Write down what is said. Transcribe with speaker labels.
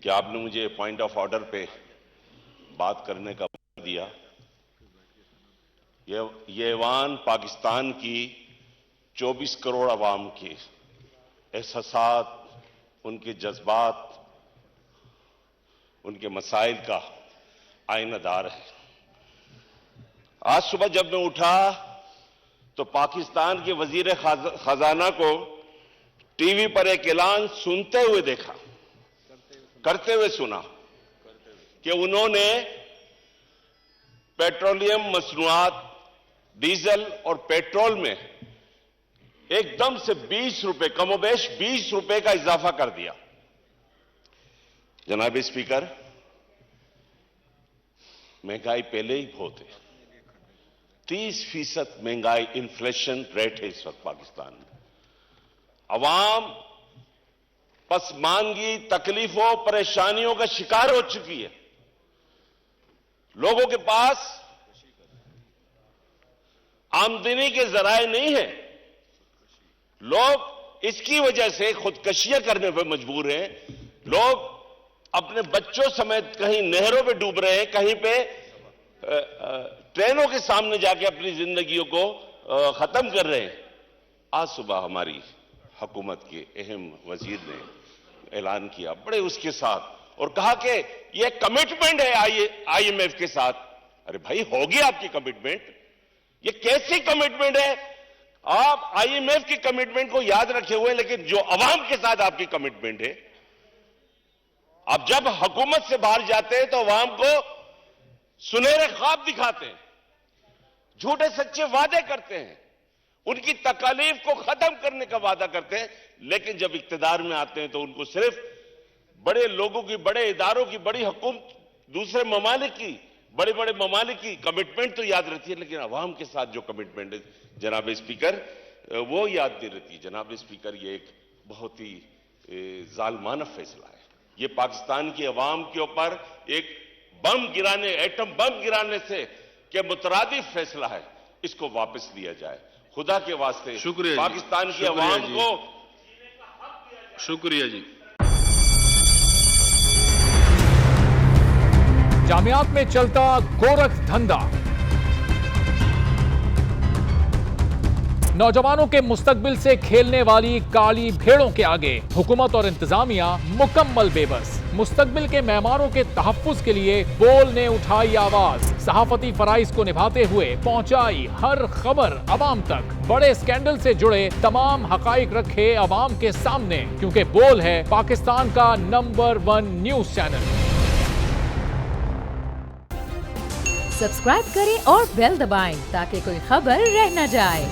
Speaker 1: کہ آپ نے مجھے پوائنٹ آف آرڈر پہ بات کرنے کا موقع دیا. یہ ایوان پاکستان کی 24 کروڑ عوام کے احساسات، ان کے جذبات، ان کے مسائل کا آئینہ دار ہے. آج صبح جب میں اٹھا تو پاکستان کے وزیر خزانہ کو ٹی وی پر ایک اعلان سنتے ہوئے دیکھا، کرتے ہوئے سنا کہ انہوں نے پیٹرولیم مصنوعات، ڈیزل اور پیٹرول میں ایک دم سے 20 روپے، کم و بیش 20 روپے کا اضافہ کر دیا. جناب اسپیکر، مہنگائی پہلے ہی بہت ہے. 30% مہنگائی انفلیشن ریٹ ہے اس وقت پاکستان میں. عوام پسماندگی، تکلیفوں، پریشانیوں کا شکار ہو چکی ہے. لوگوں کے پاس آمدنی کے ذرائع نہیں ہیں. لوگ اس کی وجہ سے خودکشیاں کرنے پہ مجبور ہیں. لوگ اپنے بچوں سمیت کہیں نہروں پہ ڈوب رہے ہیں، کہیں پہ ٹرینوں کے سامنے جا کے اپنی زندگیوں کو ختم کر رہے ہیں. آج صبح ہماری حکومت کے اہم وزیر نے اعلان کیا بڑے اس کے ساتھ، اور کہا کہ یہ کمٹمنٹ ہے آئی ایم ایف کے ساتھ. ارے بھائی، ہوگی آپ کی کمٹمنٹ؟ یہ کیسی کمٹمنٹ ہے؟ آپ آئی ایم ایف کی کمٹمنٹ کو یاد رکھے ہوئے، لیکن جو عوام کے ساتھ آپ کی کمٹمنٹ ہے، آپ جب حکومت سے باہر جاتے ہیں تو عوام کو سنہرے خواب دکھاتے ہیں، جھوٹے سچے وعدے کرتے ہیں، ان کی تکالیف کو ختم کرنے کا وعدہ کرتے ہیں. لیکن جب اقتدار میں آتے ہیں تو ان کو صرف بڑے لوگوں کی، بڑے اداروں کی، بڑی حکومت، دوسرے ممالک کی، بڑے بڑے ممالک کی کمٹمنٹ تو یاد رہتی ہے، لیکن عوام کے ساتھ جو کمٹمنٹ ہے جناب اسپیکر وہ یاد نہیں رہتی. جناب اسپیکر، یہ ایک بہت ہی ظالمانہ فیصلہ ہے. یہ پاکستان کی عوام کے اوپر ایک بم گرانے، ایٹم بم گرانے سے کہ مترادف فیصلہ ہے. اس کو واپس لیا جائے. خدا کے واسطے
Speaker 2: شکریہ
Speaker 1: پاکستان کی عوام کو
Speaker 2: شکریہ جی.
Speaker 3: جامعات میں چلتا گورکھ دھندا، نوجوانوں کے مستقبل سے کھیلنے والی کالی بھیڑوں کے آگے حکومت اور انتظامیہ مکمل بے بس. مستقبل کے معماروں کے تحفظ کے لیے بول نے اٹھائی آواز، صحافتی فرائض کو نبھاتے ہوئے پہنچائی ہر خبر عوام تک. بڑے اسکینڈل سے جڑے تمام حقائق رکھے عوام کے سامنے، کیونکہ بول ہے پاکستان کا نمبر 1 نیوز چینل.
Speaker 4: سبسکرائب کریں اور بیل دبائیں تاکہ کوئی خبر رہ نہ جائے.